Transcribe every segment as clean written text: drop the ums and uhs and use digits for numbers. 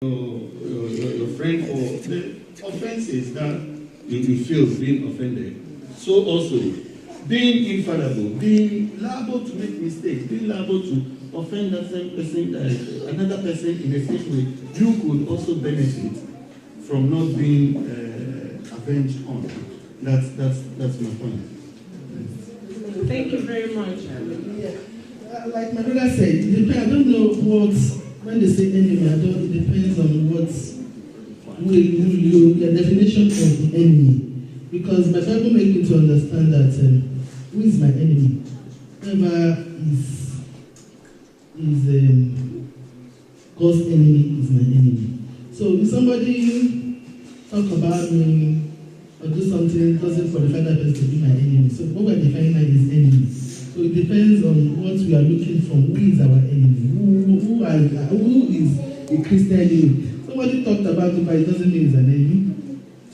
your friend, or the offense is that you feel being offended. So also, being infallible, being liable to make mistakes, being liable to offend that same person, another person in the same way, you could also benefit from not being avenged on. That's my point. Thank you very much. Like my brother said, I don't know what, when they say enemy, it depends on what your definition of the enemy. Because my Bible makes me to understand that who is my enemy? Whoever is God's enemy is my enemy. So if somebody talk about me or do something doesn't qualify that person to be my enemy. So what we're defining now is enemy. So it depends on what we are looking for. Who is our enemy? Who is a Christian enemy? Somebody talked about it, but it doesn't mean it's an enemy.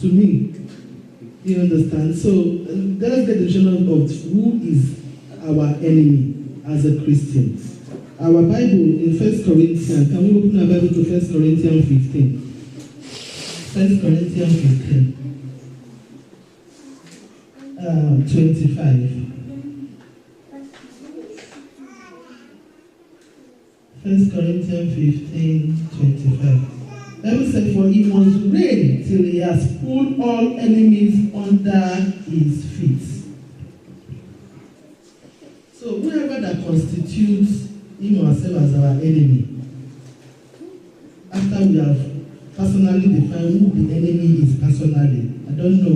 To me, you understand? So let's get the definition of who is our enemy as a Christian. Our Bible in 1 Corinthians, can we open our Bible to 1 Corinthians 15? 1 Corinthians 15. 25. 1 Corinthians 15, 25. Bible said, for he must reign till he has put all enemies under his feet. So whoever that constitutes him or herself as our enemy, after we have personally defined who the enemy is personally, I don't know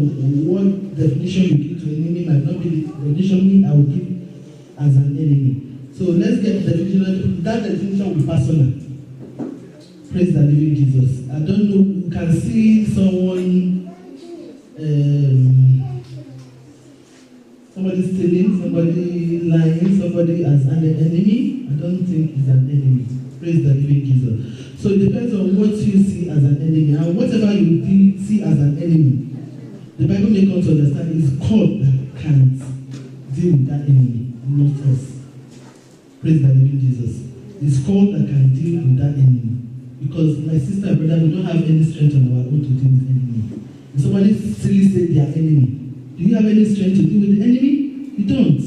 what definition you give to enemy might not be the definition I will give as an enemy. So let's get the definition. That definition will be personal. Praise the living Jesus. I don't know, you can see someone, somebody stealing, somebody lying, somebody as an enemy. I don't think he's an enemy. Praise the living Jesus. So it depends on what you see as an enemy. And whatever you see as an enemy, the Bible makes us understand is God that can deal with that enemy, not us. Praise the living Jesus. It's God that can deal with that enemy. Because my sister and brother, we don't have any strength on our own to deal with enemy. If somebody silly say they are enemy, do you have any strength to deal with the enemy? You don't.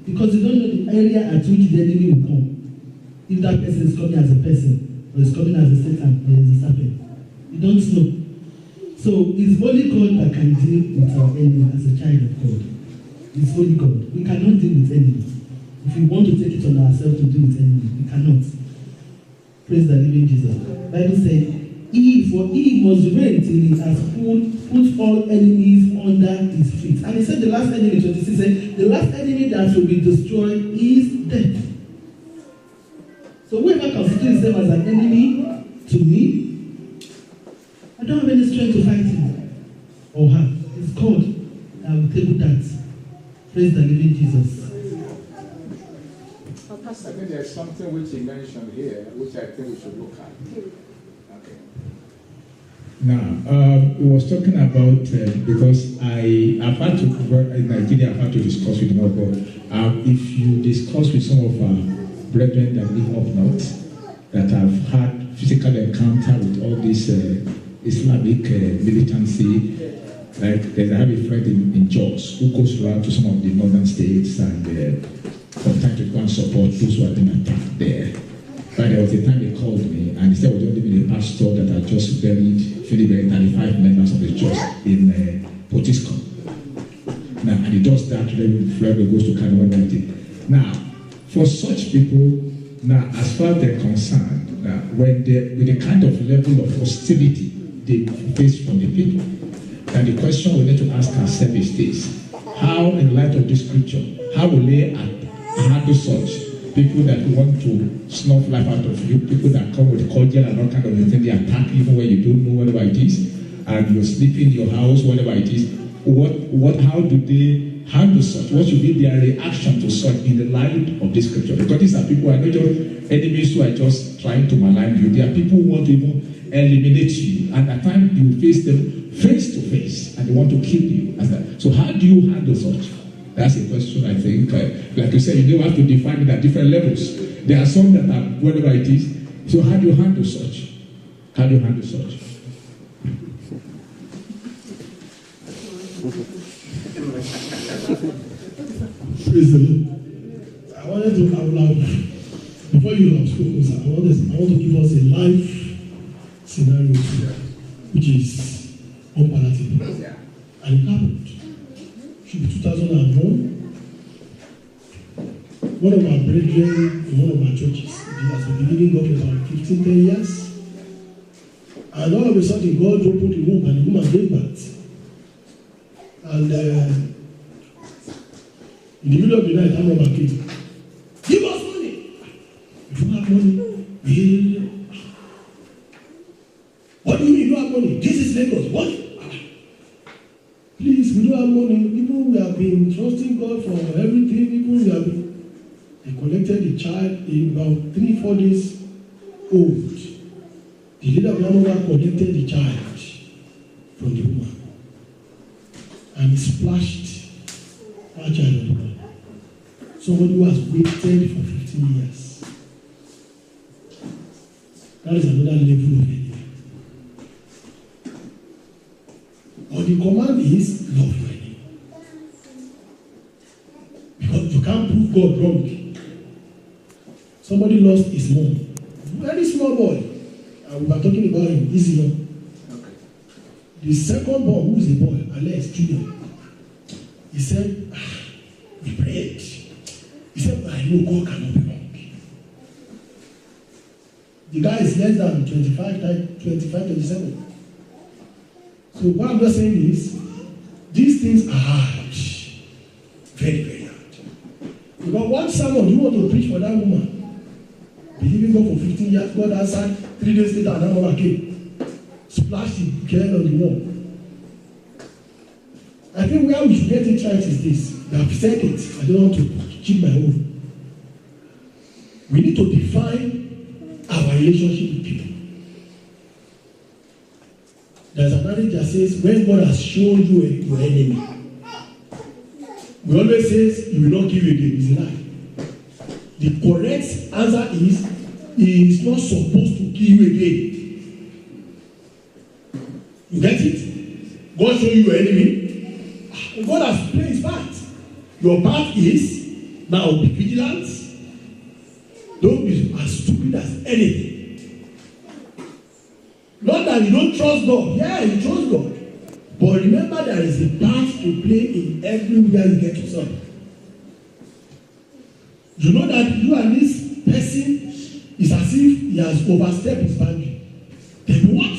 Because you don't know the area at which the enemy will come. If that person is coming as a person, or is coming as a Satan, or as a serpent. You don't know. So it's only God that can deal with our enemy as a child of God. It's only God. We cannot deal with enemy. If we want to take it on ourselves to deal with enemy, we cannot. Praise the living Jesus. Bible says, he must reign till he has put all enemies under his feet. And he said the last enemy, 26 said, the last enemy that will be destroyed is death. So whoever considers himself as an enemy to me, I don't have any strength to fight him or her. It's God that will take that. Praise the living Jesus. I think there's something which he mentioned here, which I think we should look at. Okay. Now, we was talking about, because I've had to, in Nigeria, I've had to discuss with more, but if you discuss with some of our brethren that live up north, that have had physical encounter with all this Islamic militancy, like I have a friend in Jos who goes around to some of the northern states and from time to go and support those who have been attacked there. But there was a time he called me and he said, we're only been a pastor that had just buried 35 members of the church in Potiskum. Now, and he does that, then Florida goes to Canada. Now, for such people, now, as far as they're concerned, with the kind of level of hostility they face from the people, and the question we need to ask ourselves is this: how, in light of this scripture, how will they handle such people that want to snuff life out of you, people that come with cordial and all kind of thing, they attack even when you don't know whatever it is, and you're sleeping in your house, whatever it is. How do they handle such? What should be their reaction to such in the light of this scripture? Because these are people who are not just enemies who are just trying to malign you. They are people who want to even eliminate you, and at times you face them face to face, and they want to kill you. So how do you handle such? That's a question, I think. Like you said, you don't have to define it at different levels. There are some that are whatever it is. So how do you handle such? How do you handle such? Praise the Lord. I wanted to out loud, before you have spoken, sir, I want to give us a live scenario here, which is unpalatable. And it happened. Should be 2001. One of our brethren in one of our churches, he has been living God for about 15, 10 years. And all of a sudden, God opened the womb and the woman gave birth. And in the middle of the night, I'm over kid. Give us money. If you have money, what do you mean you don't have money? This is Lagos. What? Please, we don't have money. People, we have been trusting God for everything. People, we have been. They collected the child about 3-4 days old. The leader of the mother collected the child from the woman and splashed our child on the ground. Somebody who has waited for 15 years. That is another level of enemy. But the command is love your enemy. Because you can't prove God wrong. Somebody lost his mom. Very small boy. And we were talking about him. Easy enough. Okay. The second boy, who is the boy, Alex Junior, he said, we prayed. He said, I know God cannot be wrong. The guy is less than 25, 27. So what I'm just saying is, these things are hard. Very, very hard. Because what sermon you want to preach for that woman? Believing God for 15 years, God answered, 3 days later, that woman came. Splashed the girl on the wall. I think where we should get it right is this. You have said it. I don't want to keep my own. We need to define our relationship with people. There's an adage that says, when God has shown you your enemy, we always say, you will not kill again. It's a lie. The correct answer is, he is not supposed to kill you again. You get it? God show you your enemy. God has played his part. Your part is, now be vigilant. Don't be as stupid as anything. Not that you don't trust God. Yeah, you trust God. But remember, there is a part to play in everywhere you get yourself. You know that you and this person is as if he has overstepped his boundary. Then what?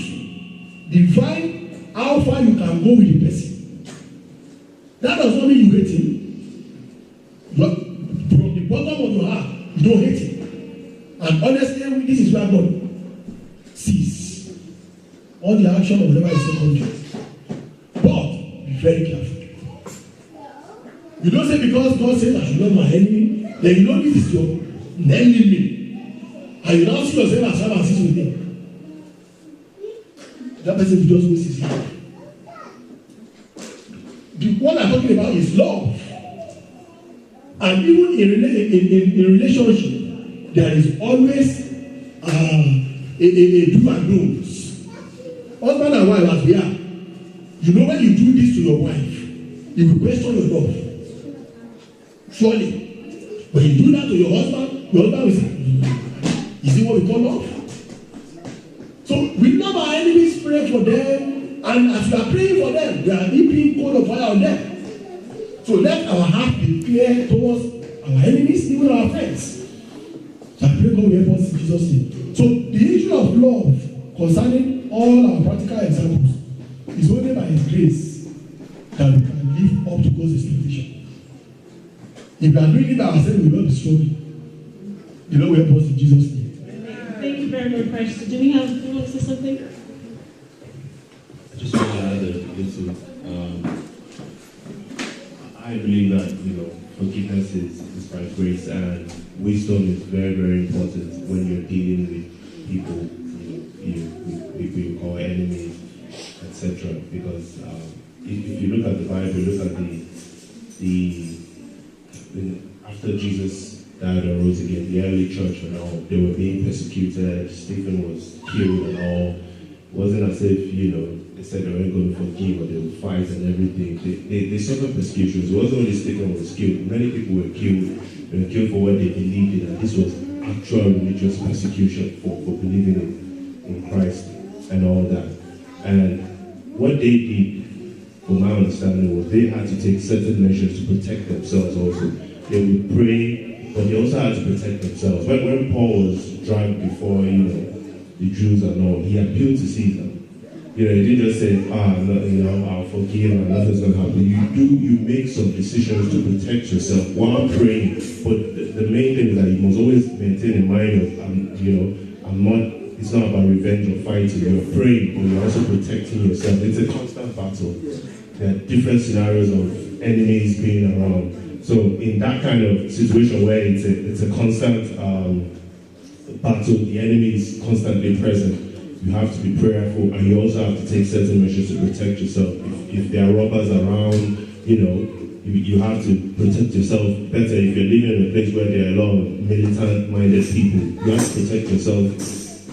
Define how far you can go with the person. That does not mean you hate him. But from the bottom of your heart, you don't hate him. And honestly, this is where God sees all the action of whatever is secondary. But be very careful. You don't say because God says I should love my enemy, then you know this is your enemy. And you now see yourself as well as with him. That person will just waste his life. What I'm talking about is love. And even in relationship, there is always a do and don'ts. Husband and wife as we are. You know when you do this to your wife, you will question your love. Surely. When you do that to your husband will say, is it what we call love? So we love our enemies, pray for them, and as we are praying for them, we are heaping coal of fire on them. So let our heart be clear towards our enemies, even our friends. So I pray God will help us in Jesus' name. So the issue of love concerning all our practical examples is only by His grace that we can live up to God's expectation. If we are doing it by ourselves, we will not be struggling. The Lord will help us in Jesus' name. Thank you very much, Pastor. Do you want to say something? I just want to add a little. I believe that forgiveness is by grace, and wisdom is very, very important when you're dealing with people, people you call enemies, etc. Because if you look at the Bible, look at the after Jesus died and rose again, the early church and all, they were being persecuted. Stephen was killed and all. wasn't as if, they said they weren't going to forgive or they would fight and everything. They suffered persecutions. It wasn't only Stephen was killed. Many people were killed. They were killed for what they believed in, and this was actual religious persecution for believing in Christ and all that. And what they did, from my understanding, was they had to take certain measures to protect themselves also. They would pray, but they also had to protect themselves. When Paul was dragged before, the Jews and all, he appealed to Caesar. He didn't just say, I'll forgive and nothing's going to happen. You make some decisions to protect yourself while praying. But the main thing is that you must always maintain in mind of, it's not about revenge or fighting. You're praying, but you're also protecting yourself. It's a constant battle. There are different scenarios of enemies being around. So in that kind of situation where it's a constant battle, the enemy is constantly present. You have to be prayerful, and you also have to take certain measures to protect yourself. If there are robbers around, you have to protect yourself better. If you're living in a place where there are a lot of militant-minded people, you have to protect yourself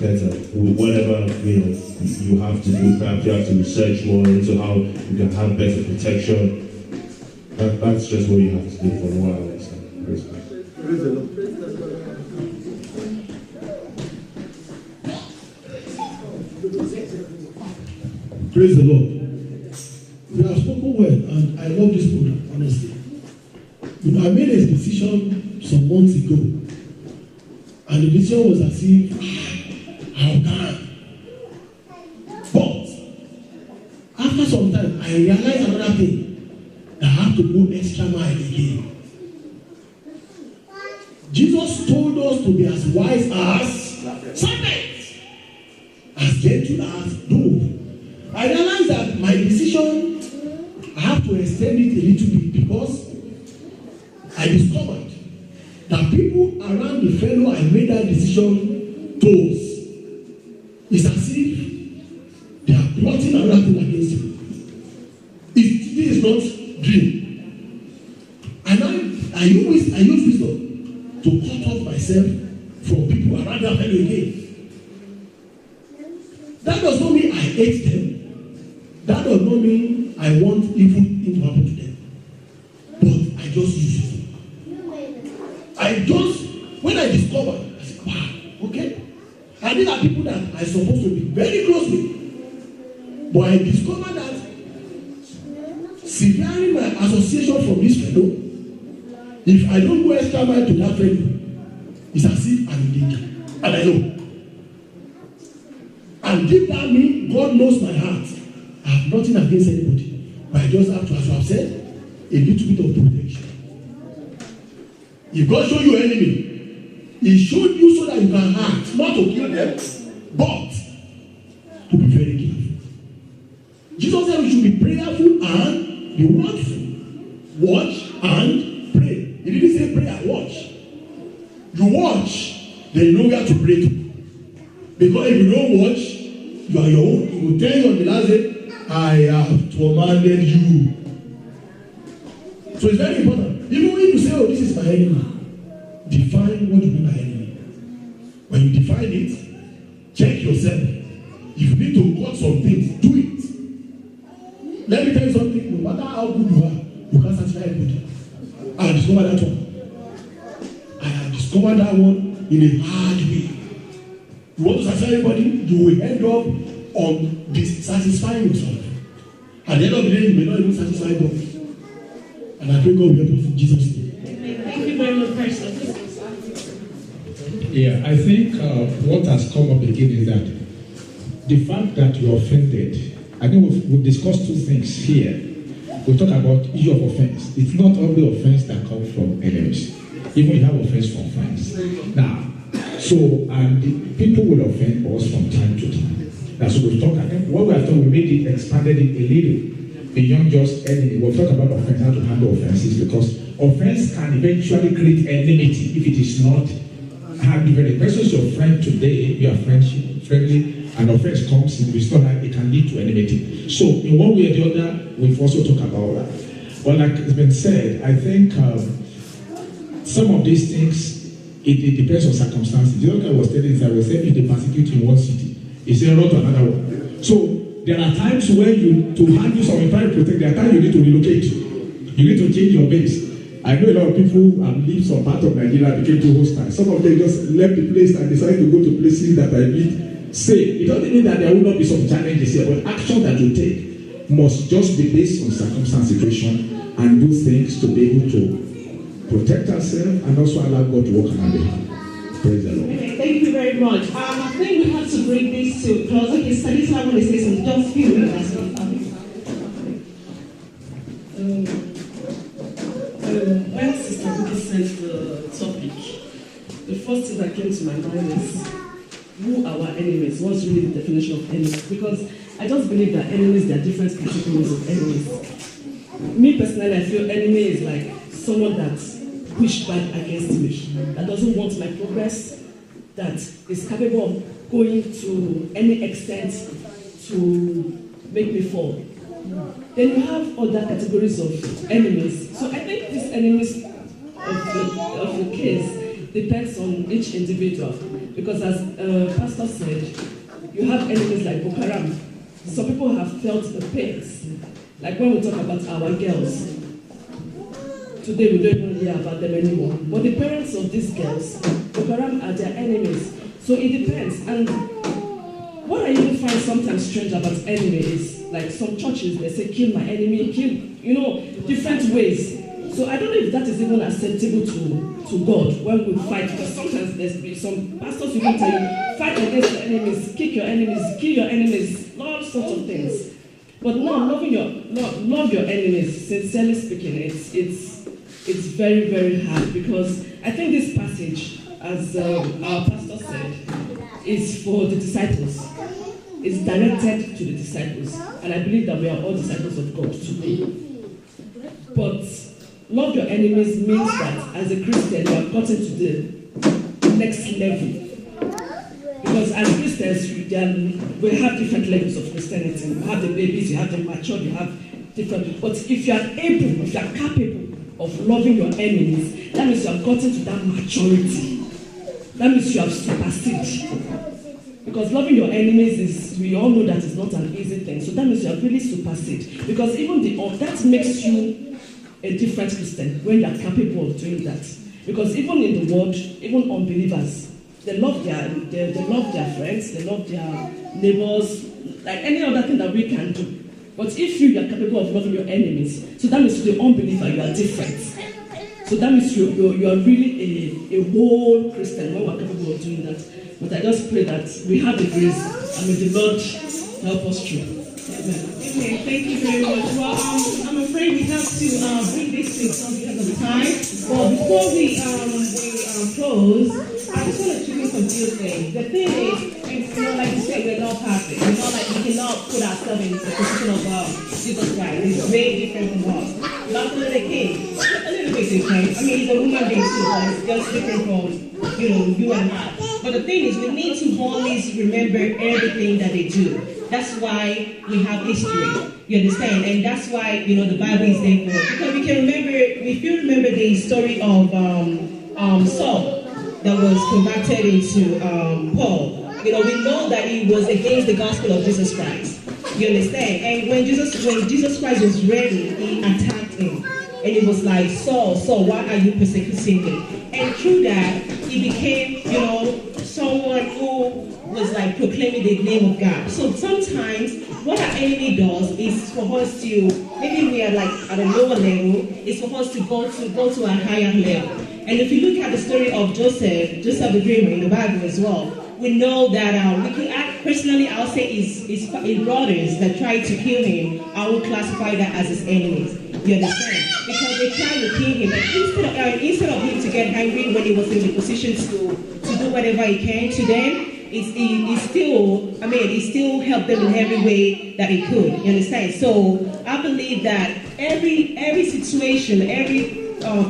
better. With whatever you have to do, perhaps you have to research more into how you can have better protection. That's just what you have to do from what I understand. Praise the Lord. Praise the Lord. You have spoken well, and I love this program, honestly. I made a decision some months ago, and the decision was as if, how can? But after some time, I realized another thing, that I have to go extra mile again. Jesus told us to be as wise as serpents, as gentle as doves. I realized that my decision, I have to extend it a little bit, because I discovered that people around the fellow I made that decision towards, it's as if they are plotting another thing against me. This is not dream. And I use wisdom to cut off myself from people around that fellow again. That does not mean I hate them. That does not mean I want evil thing to happen to them. But I just use it. When I discovered, I said, wow, okay. And these are people that I'm supposed to be very close with. But I discovered that severing my association from this fellow, if I don't go extra mile to that fellow, it's as if I'm in danger. And I know. And deep down me, God knows my heart. I have nothing against anybody, but I just have to, as I have said, a little bit of protection. If God show you enemy, He showed you so that you can act, not to kill them, but to be very careful. Jesus said we should be prayerful and be watchful. Watch and pray. He didn't say pray and watch. You watch, then you know where to pray to. Because if you don't watch, you are your own. He will tell you on the last day, I have commanded you. So it's very important. Even when you say, oh, this is my enemy, define what you mean by enemy. When you define it, check yourself. If you need to cut some things, do it. Let me tell you something. No matter how good you are, you can't satisfy everybody. I have discovered that one. I have discovered that one in a hard way. You want to satisfy everybody, you will end up on dissatisfying yourself. At the end of the day, you may not even satisfy God. And I pray God will help us in Jesus' name. Thank you very much, Pastor. Yeah, I think what has come up again is that the fact that you're offended, I think we've discussed two things here. We talk about issue of offense. It's not only offense that comes from enemies. Even you have offense from friends. Now, and people will offend us from time to time. That's what we talk about. What we have done, we made it, expanded it a little beyond just enemy. We'll talk about offense, how to handle offenses, because offense can eventually create enmity if it is not handled. When a person is your friend today, you are friendly, and offense comes in, it's not like it can lead to enmity. So, in one way or the other, we've also talked about that. But like it's been said, I think some of these things, it depends on circumstances. The other guy was telling us that we said if they persecute in one city, he said run to another one. So there are times when to handle some private protect, there are times you need to relocate. You need to change your base. I know a lot of people have lived some part of Nigeria became too hostile. Some of them just left the place and decided to go to places that are a bit safe. It doesn't mean that there will not be some challenges here, but action that you take must just be based on circumstance, situation, and do things to be able to protect ourselves and also allow God to work on our behalf. Praise the Lord. Okay, thank you very much. I think we have to bring this to close. Okay, Stanislaw, I want to say something. Just a few minutes. When Sister Buki sent the topic, the first thing that came to my mind is who are our enemies? What's really the definition of enemies? Because I just believe that enemies, there are different categories of enemies. Me personally, I feel enemy is like someone that's pushed back against me, that doesn't want my progress, that is capable of going to any extent to make me fall. Then you have other categories of enemies. So I think these enemies of the case depends on each individual. Because as Pastor said, you have enemies like Boko Haram. Some people have felt the pains. Like when we talk about our girls, today we don't even hear about them anymore. But the parents of these girls, Boko Haram are their enemies. So it depends. And what I even find sometimes strange about enemy is, like some churches, they say, kill my enemy, kill, different ways. So I don't know if that is even acceptable to God when we fight. Because sometimes there's some pastors who will tell you, fight against your enemies, kick your enemies, kill your enemies, all sorts of things. But no, love your enemies, sincerely speaking, it's very, very hard. Because I think this passage, as our pastor said, is for the disciples. It's directed to the disciples. And I believe that we are all disciples of God today. But love your enemies means that as a Christian, you have gotten to the next level. Because as Christians, we have different levels of Christianity. You have the babies, you have the mature, you have different. But if you are able, if you are capable of loving your enemies, that means you have gotten to that maturity. That means you have superseded. Because loving your enemies is, we all know that is not an easy thing. So that means you have really superseded. Because even that makes you a different Christian when you are capable of doing that. Because even in the world, even unbelievers, they love their friends, they love their neighbors, like any other thing that we can do. But if you are capable of loving your enemies, so that means to the unbeliever you are different. So that means you are really a whole Christian when we are capable of doing that. But I just pray that we have the grace and may the Lord help us through. Amen. Okay, thank you very much. Well, I'm afraid we have to bring this to some because of time. But before we close, I just want to chip in some few things. The thing is, like you said, we're not perfect. We're not like we cannot put ourselves in the position of Jesus Christ. He's way different from us. Not only the king, a little bit different. I mean, he's a human being too, but it's just different from you and I. But the thing is, we need to always remember everything that they do. That's why we have history. You understand? And that's why, the Bible is there for. Because we can remember, if you remember the story of Saul that was converted into Paul, we know that he was against the gospel of Jesus Christ. You understand? And when Jesus Christ was ready, he attacked him. And it was like, Saul, why are you persecuting me? And through that, he became, someone who was like proclaiming the name of God. So sometimes what our enemy does is for us to, maybe we are like at a lower level, is for us to go to a higher level. And if you look at the story of Joseph the dreamer in the Bible as well, we know that we could act, personally, I'll say his brothers that tried to kill him, I will classify that as his enemies. You understand? Because they tried to kill him, and instead of him to get angry when he was in the position to do whatever he can to them, he still helped them in every way that he could. You understand? So I believe that every situation, every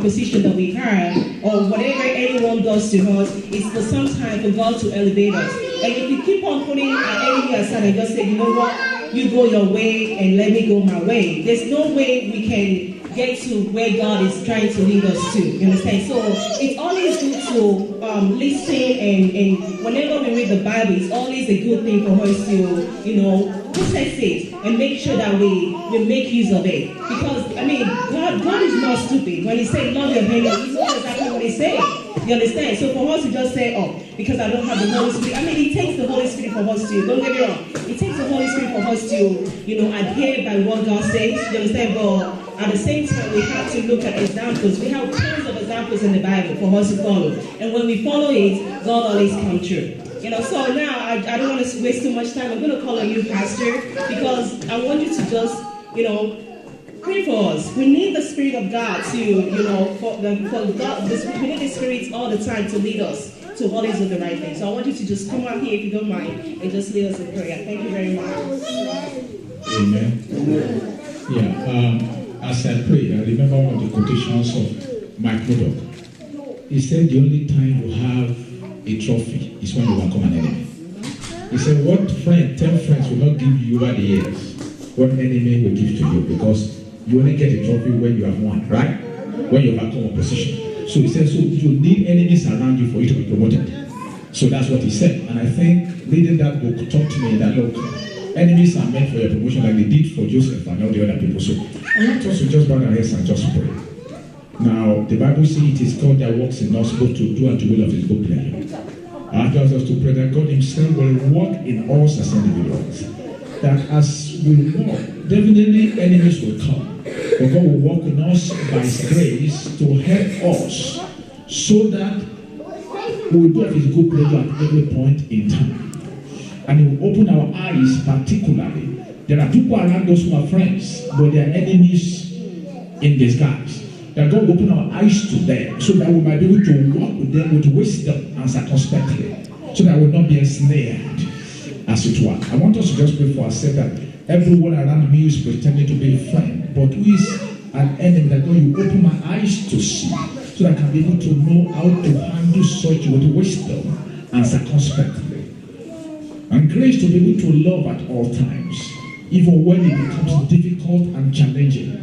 position that we have, or whatever anyone does to us, is for some time for God to elevate us. And if we keep on putting our enemy aside and just say, you know what, you go your way and let me go my way, there's no way we can get to where God is trying to lead us to. You understand? So it's always good to listen, and whenever we read the Bible, it's always a good thing for us to, process it and make sure that we make use of it. Because, God is not stupid. When he said love your enemy, he knows exactly what he's saying. You understand? So for us to just say, because I don't have the Holy Spirit, it takes the Holy Spirit for us to, don't get me wrong, it takes the Holy Spirit for us to, adhere by what God says. You understand? But at the same time, we have to look at examples. We have tons of examples in the Bible for us to follow. And when we follow it, God always comes true. So now I don't want to waste too much time. I'm going to call on you, Pastor, because I want you to just, pray for us. We need the Spirit of God to, for God. We need the Spirit all the time to lead us to always do the right thing. So I want you to just come out here, if you don't mind, and just lead us in prayer. Thank you very much. Amen. Yeah. As I pray, I remember one of the quotations of Mike Murdoch. He said, "The only time you have a trophy is when you overcome an enemy." He said, "What 10 friends will not give you over the years, what enemy will give to you, because you only get a trophy when you have won, right? When you overcome opposition." So he said, so you need enemies around you for you to be promoted. So that's what he said. And I think reading that book taught me that, look, enemies are meant for your promotion like they did for Joseph and all the other people. So I want us to just bow our heads and just pray. Now, the Bible says it is God that works in us both to do and to will of his good pleasure. I ask us to pray that God himself will work in us as individuals. That as we walk, definitely enemies will come. But God will work in us by his grace to help us so that we will do of his good pleasure at every point in time. And he will open our eyes particularly. There are people around us who are friends, but they are enemies in disguise. That God will open our eyes to them so that we might be able to walk with them with wisdom and circumspectly, so that we will not be ensnared, as it were. I want us to just pray for ourselves that everyone around me is pretending to be a friend, but who is an enemy, that God, you open my eyes to see, so that I can be able to know how to handle such with wisdom and circumspectly. And grace to be able to love at all times, even when it becomes difficult and challenging,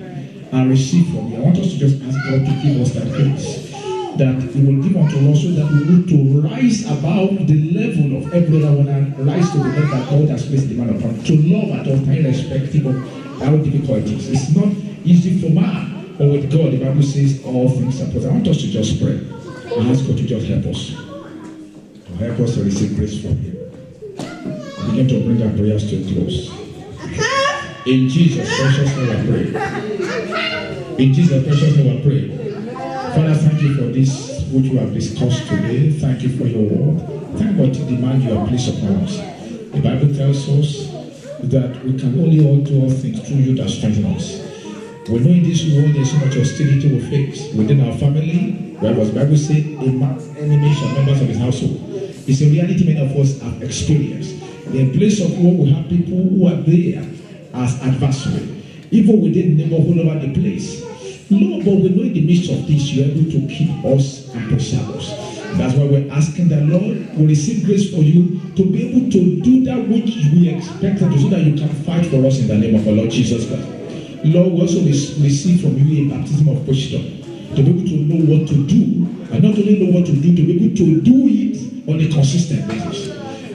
and receive from you. I want us to just ask God to give us that grace, that he will give unto us, so that we need to rise above the level of every other one and rise to the level that God has placed the man upon, to love at all times, irrespective of how difficult it is. It's not easy for man, but with God, the Bible says all things are possible. I want us to just pray and ask God to just help us, to receive grace from him. Begin to bring our prayers to a close. In Jesus' precious name I pray. In Jesus' precious name I pray. Father, thank you for this which we have discussed today. Thank you for your word. Thank God to demand you have placed upon us. The Bible tells us that we can only all do all things through you that strengthen us. We know in this world there's so much hostility we face within our family. Where was the Bible said, a man's enemy shall members of his household. It's a reality many of us have experienced. In place of war, we have people who are there as adversary, even within the neighborhood all over the place. Lord, but we know in the midst of this, you're able to keep us and preserve us. That's why we're asking that, Lord, we receive grace for you to be able to do that which we expected, so that you can fight for us in the name of our Lord Jesus Christ. Lord, we also receive from you a baptism of wisdom, to be able to know what to do, and not only know what to do, to be able to do it on a consistent basis,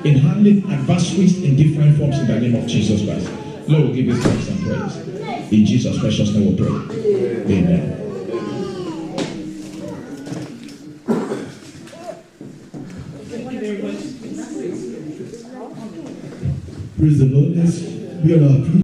in handling adversaries in different forms in the name of Jesus Christ. Lord, we give you thanks and praise. In Jesus' precious name we pray. Amen. Thank you very much. Praise the Lord. Let's be on our feet.